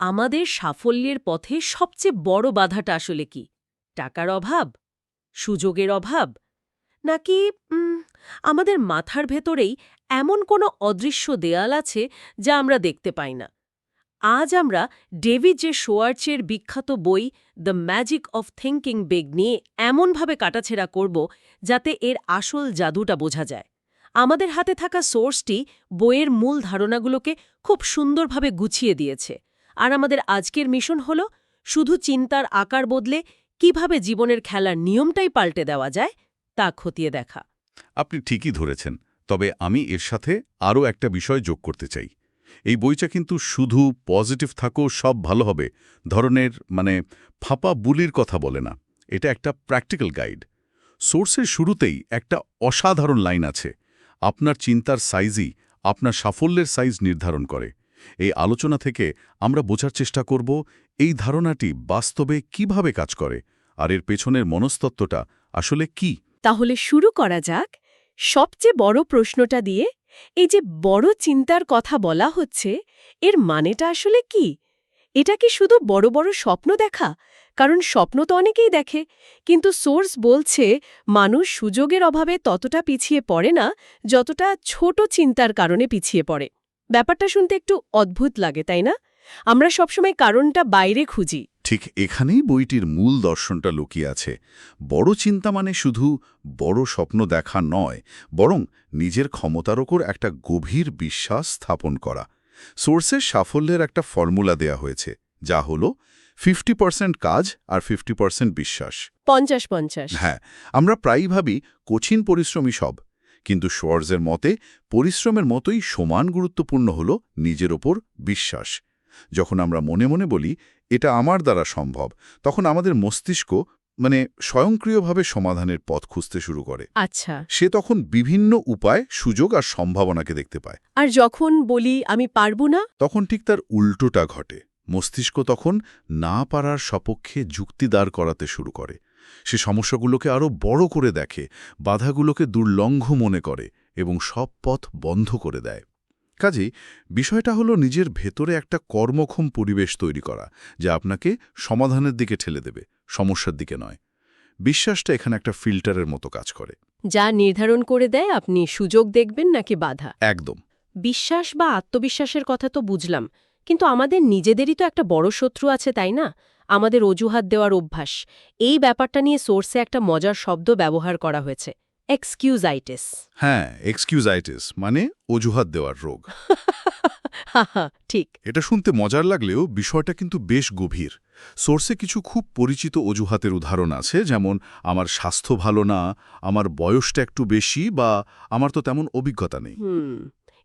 আমাদের সাফল্যের পথে সবচেয়ে বড় বাধাটা আসলে কি? টাকার অভাব? সুযোগের অভাব? নাকি আমাদের মাথার ভেতরেই এমন কোনো অদৃশ্য দেয়াল আছে যা আমরা দেখতে পাই না? আজ আমরা ডেভিড জে শোয়ার্চের বিখ্যাত বই the magic of thinking big নিয়ে এমনভাবে কাটাছেড়া করব যাতে এর আসল জাদুটা বোঝা যায়। আমাদের হাতে থাকা সোর্সটি বইয়ের মূল ধারণাগুলোকে খুব সুন্দরভাবে গুছিয়ে দিয়েছে। আর আমাদের আজকের মিশন হল শুধু চিন্তার আকার বদলে কিভাবে জীবনের খেলার নিয়মটাই পাল্টে দেওয়া যায় তা খতিয়ে দেখা। আপনি ঠিকই ধরেছেন, তবে আমি এর সাথে আরও একটা বিষয় যোগ করতে চাই। এই বইটা কিন্তু শুধু পজিটিভ থাকো সব ভালো হবে ধরনের ফাঁপা বুলির কথা বলে না। এটা একটা প্র্যাকটিক্যাল গাইড। সোর্সের শুরুতেই একটা অসাধারণ লাইন আছে, আপনার চিন্তার সাইজই আপনার সাফল্যের সাইজ নির্ধারণ করে। এই আলোচনা থেকে আমরা বোঝার চেষ্টা করব এই ধারণাটি বাস্তবে কিভাবে কাজ করে আর এর পেছনের মনস্তত্ত্বটা আসলে কি। তাহলে শুরু করা যাক সবচেয়ে বড় প্রশ্নটা দিয়ে। এই যে বড় চিন্তার কথা বলা হচ্ছে, এর মানেটা আসলে কি? এটা কি শুধু বড় বড় স্বপ্ন দেখা? কারণ স্বপ্ন তো অনেকেই দেখে, কিন্তু সোর্স বলছে মানুষ সুযোগের অভাবে ততটা পিছিয়ে পড়ে না যতটা ছোট চিন্তার কারণে পিছিয়ে পড়ে। ব্যাপারটা শুনতে একটু অদ্ভুত লাগে, তাই না? আমরা সবসময় কারণটা বাইরে খুঁজি। ঠিক এখানেই বইটির মূল দর্শনটা লুকিয়ে আছে। বড় চিন্তা মানে শুধু বড় স্বপ্ন দেখা নয়, বরং নিজের ক্ষমতার ওপর একটা গভীর বিশ্বাস স্থাপন করা। সোর্সের সাফল্যের একটা ফর্মুলা দেয়া হয়েছে, যা হলো 50% কাজ আর 50% বিশ্বাস। 50-50। হ্যাঁ, আমরা প্রায়ই ভাবি কঠিন পরিশ্রমী সব, কিন্তু শোয়ার্জের মতে পরিশ্রমের মতোই সমান গুরুত্বপূর্ণ হল নিজের ওপর বিশ্বাস। যখন আমরা মনে মনে বলি এটা আমার দ্বারা সম্ভব, তখন আমাদের মস্তিষ্ক স্বয়ংক্রিয়ভাবে সমাধানের পথ খুঁজতে শুরু করে। আচ্ছা। সে তখন বিভিন্ন উপায়, সুযোগ আর সম্ভাবনাকে দেখতে পায়। আর যখন বলি আমি পারবো না, তখন ঠিক তার উল্টোটা ঘটে। মস্তিষ্ক তখন না পারার সপক্ষে যুক্তি দাঁড় করাতে শুরু করে। সে সমস্যাগুলোকে আরও বড় করে দেখে, বাধাগুলোকে দুর্লঙ্ঘ মনে করে এবং সব পথ বন্ধ করে দেয়। কাজেই বিষয়টা হলো নিজের ভেতরে একটা কর্মক্ষম পরিবেশ তৈরি করা, যা আপনাকে সমাধানের দিকে ঠেলে দেবে, সমস্যার দিকে নয়। বিশ্বাসটা এখানে একটা ফিল্টারের মতো কাজ করে, যা নির্ধারণ করে দেয় আপনি সুযোগ দেখবেন নাকি বাধা। একদম। বিশ্বাস বা আত্মবিশ্বাসের কথা তো বুঝলাম, কিন্তু আমাদের নিজেদেরই তো একটা বড় শত্রু আছে, তাই না? আমাদের অজুহাত দেওয়ার অভ্যাস। এই ব্যাপারটা নিয়ে সোর্সে একটা মজার শব্দ ব্যবহার করা হয়েছে, এক্সকিউজাইটিস। হ্যাঁ, এক্সকিউজাইটিস মানে অজুহাত দেওয়ার রোগ। ঠিক। এটা শুনতে মজার লাগলেও বিষয়টা কিন্তু বেশ গভীর। সোর্সে কিছু খুব পরিচিত অজুহাতের উদাহরণ আছে, যেমন আমার স্বাস্থ্য ভালো না, আমার বয়সটা একটু বেশি, বা আমার তো তেমন অভিজ্ঞতা নেই।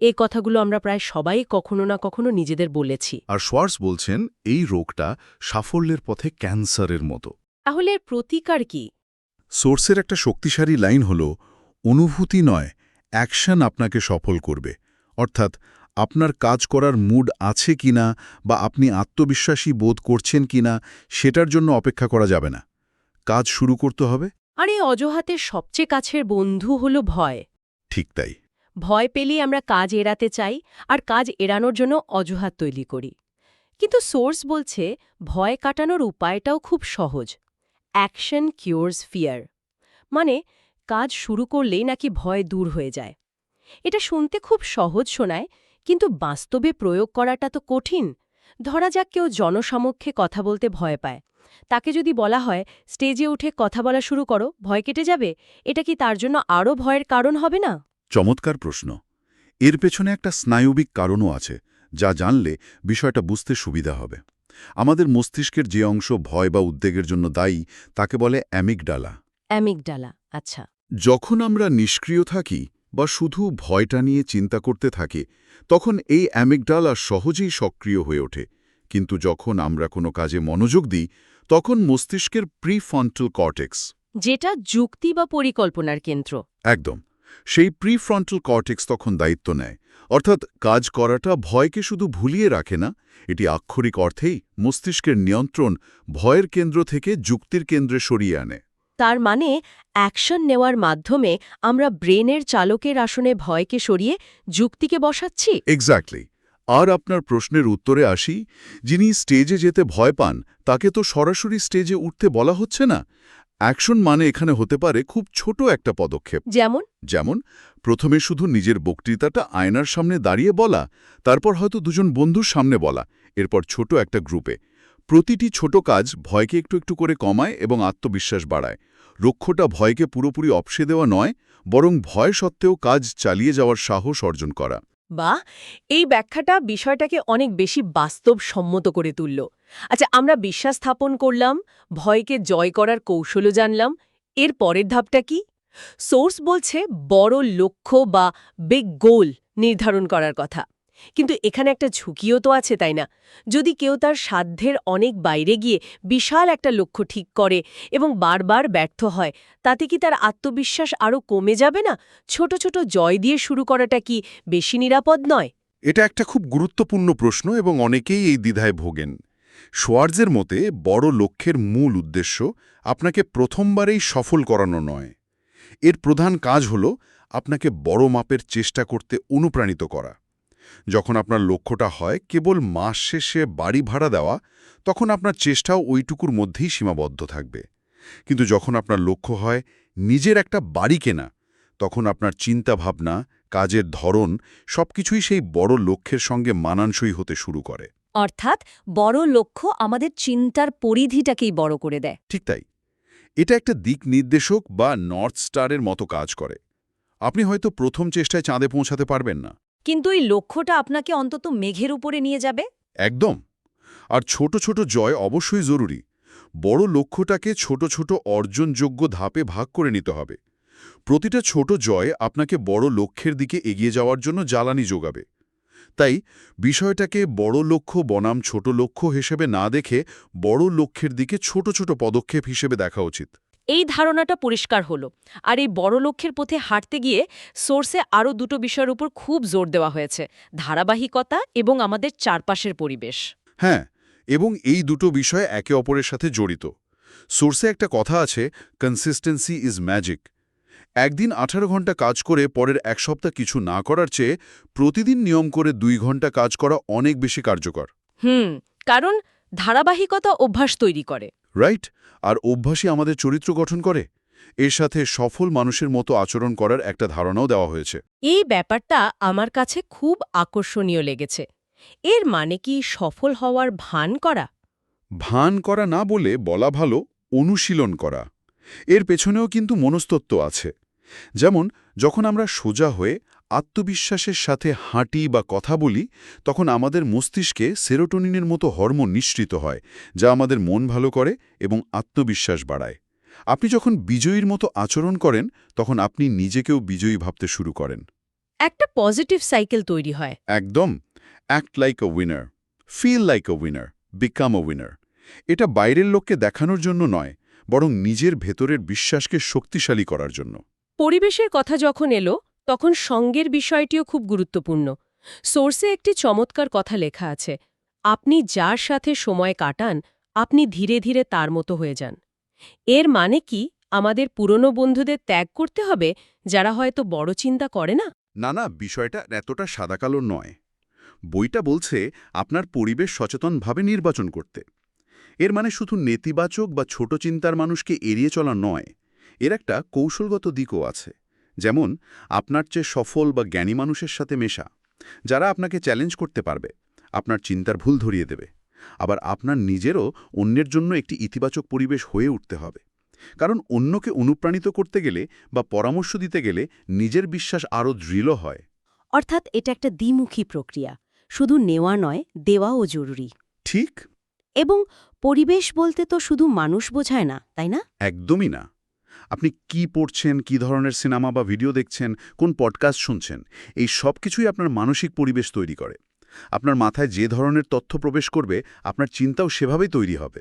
এই কথাগুলো আমরা প্রায় সবাই কখনো না কখনো নিজেদের বলেছি। আর শোয়ার্জ বলছেন এই রোগটা সাফল্যের পথে ক্যান্সারের মতো। তাহলে এর প্রতিকার কি? সোর্সের একটা শক্তিশালী লাইন হল, অনুভূতি নয়, অ্যাকশন আপনাকে সফল করবে। অর্থাৎ আপনার কাজ করার মুড আছে কিনা বা আপনি আত্মবিশ্বাসী বোধ করছেন কিনা সেটার জন্য অপেক্ষা করা যাবে না, কাজ শুরু করতে হবে। আর এই অজুহাতের সবচেয়ে কাছের বন্ধু হল ভয়। ঠিক তাই। ভয় পেলেই আমরা কাজ এড়াতে চাই, আর কাজ এড়ানোর জন্য অজুহাত তৈরি করি। কিন্তু সোর্স বলছে ভয় কাটানোর উপায়টাও খুব সহজ। Action কিউরস fear. মানে কাজ শুরু করলেই নাকি ভয় দূর হয়ে যায়। এটা শুনতে খুব সহজ শোনায়, কিন্তু বাস্তবে প্রয়োগ করাটা তো কঠিন। ধরা যাক কেউ জনসমক্ষে কথা বলতে ভয় পায়। তাকে যদি বলা হয় স্টেজে উঠে কথা বলা শুরু করো, ভয় কেটে যাবে, এটা কি তার জন্য আরও ভয়ের কারণ হবে না? চমৎকার প্রশ্ন। এর পেছনে একটা স্নায়বিক কারণও আছে, যা জানলে বিষয়টা বুঝতে সুবিধা হবে। আমাদের মস্তিষ্কের যে অংশ ভয় বা উদ্বেগের জন্য দায়ী তাকে বলে অ্যামিগডালা। অ্যামিগডালা, আচ্ছা। যখন আমরা নিষ্ক্রিয় থাকি বা শুধু ভয়টা নিয়ে চিন্তা করতে থাকি, তখন এই অ্যামিগডালা সহজেই সক্রিয় হয়ে ওঠে। কিন্তু যখন আমরা কোনো কাজে মনোযোগ দিই, তখন মস্তিষ্কের প্রিফ্রন্টাল কর্টেক্স, যেটা যুক্তি বা পরিকল্পনার কেন্দ্র, একদম সেই প্রিফ্রন্টাল কর্টেক্স তখন দায়িত্ব নেয়। অর্থাৎ কাজ করাটা ভয়কে শুধু ভুলিয়ে রাখে না, এটি আক্ষরিক অর্থেই মস্তিষ্কের নিয়ন্ত্রণ ভয়ের কেন্দ্র থেকে যুক্তির কেন্দ্রে সরিয়ে আনে। তার মানে অ্যাকশন নেওয়ার মাধ্যমে আমরা ব্রেনের চালকের আসনে ভয়কে সরিয়ে যুক্তিকে বসাচ্ছি। এক্স্যাক্টলি। আর আপনার প্রশ্নের উত্তরে আসি, যিনি স্টেজে যেতে ভয় পান তাকে তো সরাসরি স্টেজে উঠতে বলা হচ্ছে না। অ্যাকশন মানে এখানে হতে পারে খুব ছোট একটা পদক্ষেপ। যেমন প্রথমে শুধু নিজের বক্তৃতাটা আয়নার সামনে দাঁড়িয়ে বলা, তারপর হয়তো দুজন বন্ধুর সামনে বলা, এরপর ছোট একটা গ্রুপে। প্রতিটি ছোট কাজ ভয়কে একটু একটু করে কমায় এবং আত্মবিশ্বাস বাড়ায়। লক্ষ্যটা ভয়কে পুরোপুরি অপসে দেওয়া নয়, বরং ভয় সত্ত্বেও কাজ চালিয়ে যাওয়ার সাহস অর্জন করা। বাহ, এই ব্যাখ্যাটা বিষয়টাকে অনেক বেশি বাস্তবসম্মত করে তুলল। আচ্ছা, আমরা বিশ্বাস স্থাপন করলাম, ভয়কে জয় করার কৌশলও জানলাম। এর পরের ধাপটা কি? সোর্স বলছে বড় লক্ষ্য বা বিগ গোল নির্ধারণ করার কথা। কিন্তু এখানে একটা ঝুঁকিও তো আছে, তাই না? যদি কেউ তার সাধ্যের অনেক বাইরে গিয়ে বিশাল একটা লক্ষ্য ঠিক করে এবং বারবার ব্যর্থ হয়, তাতে কি তার আত্মবিশ্বাস আরও কমে যাবে না? ছোট ছোট জয় দিয়ে শুরু করাটা কি বেশি নিরাপদ নয়? এটা একটা খুব গুরুত্বপূর্ণ প্রশ্ন এবং অনেকেই এই দ্বিধায় ভোগেন। শোয়ার্জের মতে বড় লক্ষ্যের মূল উদ্দেশ্য আপনাকে প্রথমবারেই সফল করানো নয়। এর প্রধান কাজ হল আপনাকে বড় মাপের চেষ্টা করতে অনুপ্রাণিত করা। যখন আপনার লক্ষ্যটা হয় কেবল মাস শেষে বাড়ি ভাড়া দেওয়া, তখন আপনার চেষ্টাও ওইটুকুর মধ্যেই সীমাবদ্ধ থাকবে। কিন্তু যখন আপনার লক্ষ্য হয় নিজের একটা বাড়ি কেনা, তখন আপনার চিন্তাভাবনা, কাজের ধরন সবকিছুই সেই বড় লক্ষ্যের সঙ্গে মানানসই হতে শুরু করে। অর্থাৎ বড় লক্ষ্য আমাদের চিন্তার পরিধিটাকেই বড় করে দেয়। ঠিক তাই। এটা একটা দিক নির্দেশক বা নর্থ স্টারের মতো কাজ করে। আপনি হয়তো প্রথম চেষ্টায় চাঁদে পৌঁছাতে পারবেন না। কিন্তু এই লক্ষ্যটা আপনাকে অন্তত মেঘের উপরে নিয়ে যাবে। একদম। আর ছোট ছোট জয় অবশ্যই জরুরি। বড় লক্ষ্যটাকে ছোট ছোট অর্জনযোগ্য ধাপে ভাগ করে নিতে হবে। প্রতিটা ছোট জয় আপনাকে বড় লক্ষ্যের দিকে এগিয়ে যাওয়ার জন্য জ্বালানি যোগাবে। তাই বিষয়টাকে বড় লক্ষ্য বনাম ছোট লক্ষ্য হিসেবে না দেখে বড় লক্ষ্যের দিকে ছোট ছোট পদক্ষেপ হিসেবে দেখা উচিত। এই ধারণাটা পরিষ্কার হলো। আর এই বড় লক্ষ্যের পথে হাঁটতে গিয়ে সোর্সে আরও দুটো বিষয়ের উপর খুব জোর দেওয়া হয়েছে: ধারাবাহিকতা এবং আমাদের চারপাশের পরিবেশ। হ্যাঁ, এবং এই দুটো বিষয় একে অপরের সাথে জড়িত। সোর্সে একটা কথা আছে, কনসিস্টেন্সি ইজ ম্যাজিক। একদিন 18 ঘন্টা কাজ করে পরের এক সপ্তাহ কিছু না করার চেয়ে প্রতিদিন নিয়ম করে 2 ঘন্টা কাজ করা অনেক বেশি কার্যকর। কারণ ধারাবাহিকতা অভ্যাস তৈরি করে। রাইট? আর অভ্যাসই আমাদের চরিত্র গঠন করে। এর সাথে সফল মানুষের মতো আচরণ করার একটা ধারণাও দেওয়া হয়েছে। এই ব্যাপারটা আমার কাছে খুব আকর্ষণীয় লেগেছে। এর মানে কি সফল হওয়ার ভান করা? ভান করা না বলে বলা ভালো অনুশীলন করা। এর পেছনেও কিন্তু মনস্তত্ত্ব আছে। যেমন যখন আমরা সোজা হয়ে আত্মবিশ্বাসের সাথে হাঁটি বা কথা বলি, তখন আমাদের মস্তিষ্কে সেরোটোনিনের মতো হরমোন নিঃসৃত হয়, যা আমাদের মন ভালো করে এবং আত্মবিশ্বাস বাড়ায়। আপনি যখন বিজয়ীর মতো আচরণ করেন, তখন আপনি নিজেকেও বিজয়ী ভাবতে শুরু করেন। একটা পজিটিভ সাইকেল তৈরি হয়। একদম। Act like a winner, feel like a winner, become a winner. এটা বাইরের লোককে দেখানোর জন্য নয়, বরং নিজের ভেতরের বিশ্বাসকে শক্তিশালী করার জন্য। পরিবেশের কথা যখন এলো, তখন সঙ্গের বিষয়টিও খুব গুরুত্বপূর্ণ। সোর্সে একটি চমৎকার কথা লেখা আছে: আপনি যার সাথে সময় কাটান, আপনি ধীরে ধীরে তার মতো হয়ে যান। এর মানে কি আমাদের পুরনো বন্ধুদের ত্যাগ করতে হবে, যারা হয়তো বড় চিন্তা করে না? না, বিষয়টা এতটা সাদাকালো নয়। বইটা বলছে আপনার পরিবেশ সচেতনভাবে নির্বাচন করতে। এর মানে শুধু নেতিবাচক বা ছোট চিন্তার মানুষকে এড়িয়ে চলা নয়, এর একটা কৌশলগত দিকও আছে। যেমন আপনার চেয়ে সফল বা জ্ঞানী মানুষের সাথে মেশা, যারা আপনাকে চ্যালেঞ্জ করতে পারবে, আপনার চিন্তার ভুল ধরিয়ে দেবে। আবার আপনার নিজেরও অন্যের জন্য একটি ইতিবাচক পরিবেশ হয়ে উঠতে হবে। কারণ অন্যকে অনুপ্রাণিত করতে গেলে বা পরামর্শ দিতে গেলে নিজের বিশ্বাস আরও দৃঢ় হয়। অর্থাৎ এটা একটা দ্বিমুখী প্রক্রিয়া। শুধু নেওয়া নয়, দেওয়াও জরুরি। ঠিক? এবং পরিবেশ বলতে তো শুধু মানুষ বোঝায় না, তাই না? একদমই না। আপনি কি পড়ছেন, কি ধরনের সিনেমা বা ভিডিও দেখছেন, কোন পডকাস্ট শুনছেন, এই সব কিছুই আপনার মানসিক পরিবেশ তৈরি করে। আপনার মাথায় যে ধরনের তথ্য প্রবেশ করবে, আপনার চিন্তাও সেভাবেই তৈরি হবে।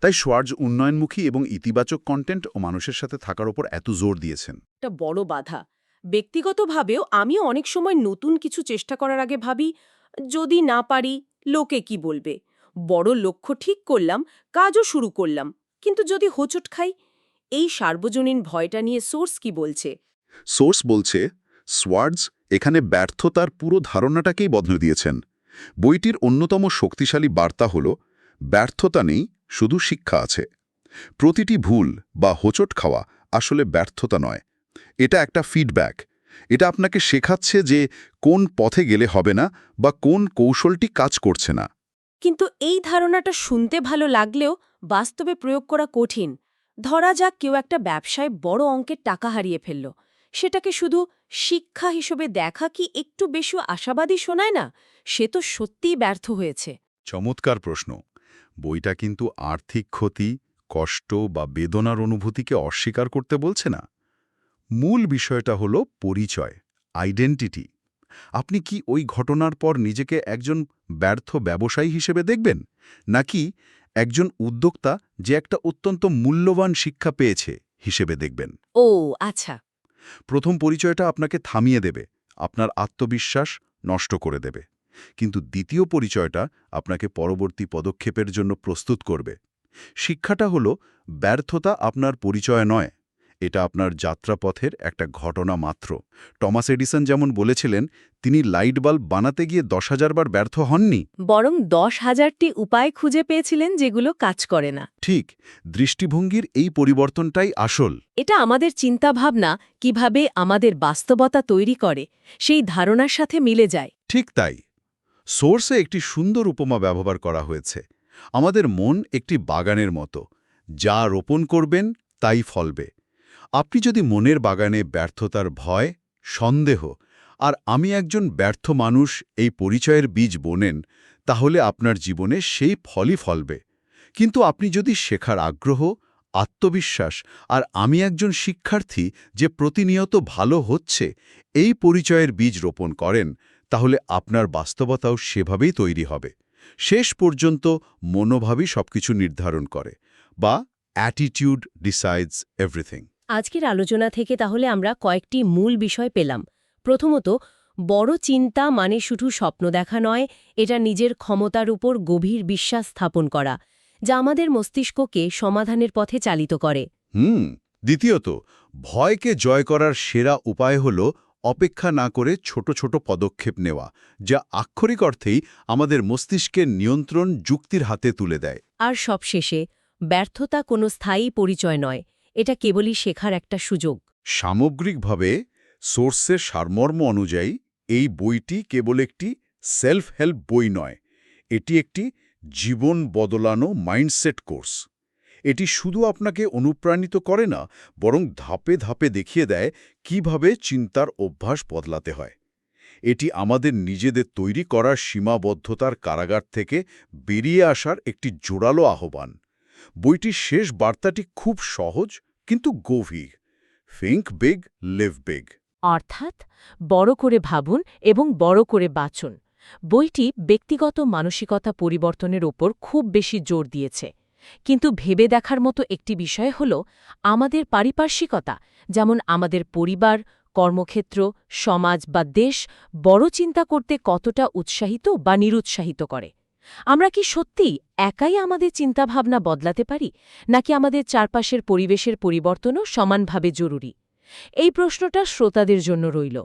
তাই শোয়ার্জ উন্নয়নমুখী এবং ইতিবাচক কন্টেন্ট ও মানুষের সাথে থাকার ওপর এত জোর দিয়েছেন। একটা বড় বাধা। ব্যক্তিগতভাবেও আমিও অনেক সময় নতুন কিছু চেষ্টা করার আগে ভাবি, যদি না পারি, লোকে কি বলবে? বড় লক্ষ্য ঠিক করলাম, কাজও শুরু করলাম, কিন্তু যদি হোঁচট খাই? এই সার্বজনীন ভয়টা নিয়ে সোর্স কি বলছে? সোর্স বলছে, শোয়ার্জ এখানে ব্যর্থতার পুরো ধারণাটাকেই বদলে দিয়েছেন। বইটির অন্যতম শক্তিশালী বার্তা হল ব্যর্থতা নেই, শুধু শিক্ষা আছে। প্রতিটি ভুল বা হোঁচট খাওয়া আসলে ব্যর্থতা নয়, এটা একটা ফিডব্যাক। এটা আপনাকে শেখাচ্ছে যে কোন পথে গেলে হবে না বা কোন কৌশলটি কাজ করছে না। কিন্তু এই ধারণাটা শুনতে ভালো লাগলেও বাস্তবে প্রয়োগ করা কঠিন। ধরা যাক কেউ একটা ব্যবসায় বড় অঙ্কের টাকা হারিয়ে ফেলল, সেটাকে শুধু শিক্ষা হিসেবে দেখা কি একটু বেশি আশাবাদী শোনায় না? সে তো সত্যিই ব্যর্থ হয়েছে। চমৎকার প্রশ্ন। বইটা কিন্তু আর্থিক ক্ষতি, কষ্ট বা বেদনার অনুভূতিকে অস্বীকার করতে বলছে না। মূল বিষয়টা হলো পরিচয়, আইডেন্টিটি। আপনি কি ওই ঘটনার পর নিজেকে একজন ব্যর্থ ব্যবসায়ী হিসেবে দেখবেন, নাকি একজন উদ্যোক্তা যে একটা অত্যন্ত মূল্যবান শিক্ষা পেয়েছে হিসেবে দেখবেন? ও আচ্ছা। প্রথম পরিচয়টা আপনাকে থামিয়ে দেবে, আপনার আত্মবিশ্বাস নষ্ট করে দেবে। কিন্তু দ্বিতীয় পরিচয়টা আপনাকে পরবর্তী পদক্ষেপের জন্য প্রস্তুত করবে। শিক্ষাটা হলো ব্যর্থতা আপনার পরিচয় নয়, এটা আপনার যাত্রাপথের একটা ঘটনা মাত্র। টমাস এডিসন যেমন বলেছিলেন, তিনি লাইট বাল্ব বানাতে গিয়ে 10,000 বার ব্যর্থ হননি। বরং 10,000টি উপায় খুঁজে পেয়েছিলেন যেগুলো কাজ করে না। ঠিক, দৃষ্টিভঙ্গির এই পরিবর্তনটাই আসল। এটা আমাদের চিন্তাভাবনা কিভাবে আমাদের বাস্তবতা তৈরি করে সেই ধারণার সাথে মিলে যায়। ঠিক তাই। সোর্সে একটি সুন্দর উপমা ব্যবহার করা হয়েছে। আমাদের মন একটি বাগানের মতো, যা রোপণ করবেন তাই ফলবে। আপনি যদি মনের বাগানে ব্যর্থতার ভয়, সন্দেহ আর আমি একজন ব্যর্থ মানুষ এই পরিচয়ের বীজ বোনেন, তাহলে আপনার জীবনে সেই ফলই ফলবে। কিন্তু আপনি যদি শেখার আগ্রহ, আত্মবিশ্বাস আর আমি একজন শিক্ষার্থী যে প্রতিনিয়ত ভালো হচ্ছে এই পরিচয়ের বীজ রোপণ করেন, তাহলে আপনার বাস্তবতাও সেভাবেই তৈরি হবে। শেষ পর্যন্ত মনোভাবই সবকিছু নির্ধারণ করে, বা অ্যাটিটিউড ডিসাইডস এভরিথিং। আজকের আলোচনা থেকে তাহলে আমরা কয়েকটি মূল বিষয় পেলাম। প্রথমত, বড় চিন্তা মানে শুধু স্বপ্ন দেখা নয়, এটা নিজের ক্ষমতার উপর গভীর বিশ্বাস স্থাপন করা, যা আমাদের মস্তিষ্ককে সমাধানের পথে চালিত করে। দ্বিতীয়ত, ভয়কে জয় করার সেরা উপায় হল অপেক্ষা না করে ছোট ছোট পদক্ষেপ নেওয়া, যা আক্ষরিক অর্থেই আমাদের মস্তিষ্কের নিয়ন্ত্রণ যুক্তির হাতে তুলে দেয়। আর সবশেষে, ব্যর্থতা কোনো স্থায়ী পরিচয় নয়, এটা কেবলই শেখার একটা সুযোগ। সামগ্রিকভাবে সোর্সের সারমর্ম অনুযায়ী এই বইটি কেবল একটি সেলফ হেল্প বই নয়, এটি একটি জীবন বদলানো মাইন্ডসেট কোর্স। এটি শুধু আপনাকে অনুপ্রাণিত করে না, বরং ধাপে ধাপে দেখিয়ে দেয় কিভাবে চিন্তার অভ্যাস বদলাতে হয়। এটি আমাদের নিজেদের তৈরি করার সীমাবদ্ধতার কারাগার থেকে বেরিয়ে আসার একটি জোরালো আহ্বান। বইটির শেষ বার্তাটি খুব সহজ কিন্তু গভীর: থিঙ্ক বিগ, লিভ বিগ। অর্থাৎ বড় করে ভাবুন এবং বড় করে বাঁচুন। বইটি ব্যক্তিগত মানসিকতা পরিবর্তনের ওপর খুব বেশি জোর দিয়েছে। কিন্তু ভেবে দেখার মতো একটি বিষয় হল আমাদের পারিপার্শ্বিকতা, যেমন আমাদের পরিবার, কর্মক্ষেত্র, সমাজ বা দেশ বড় চিন্তা করতে কতটা উৎসাহিত বা নিরুৎসাহিত করে। আমরা কি সত্যিই একাই আমাদের চিন্তাভাবনা বদলাতে পারি, নাকি আমাদের চারপাশের পরিবেশের পরিবর্তনও সমানভাবে জরুরি? এই প্রশ্নটা শ্রোতাদের জন্য রইল।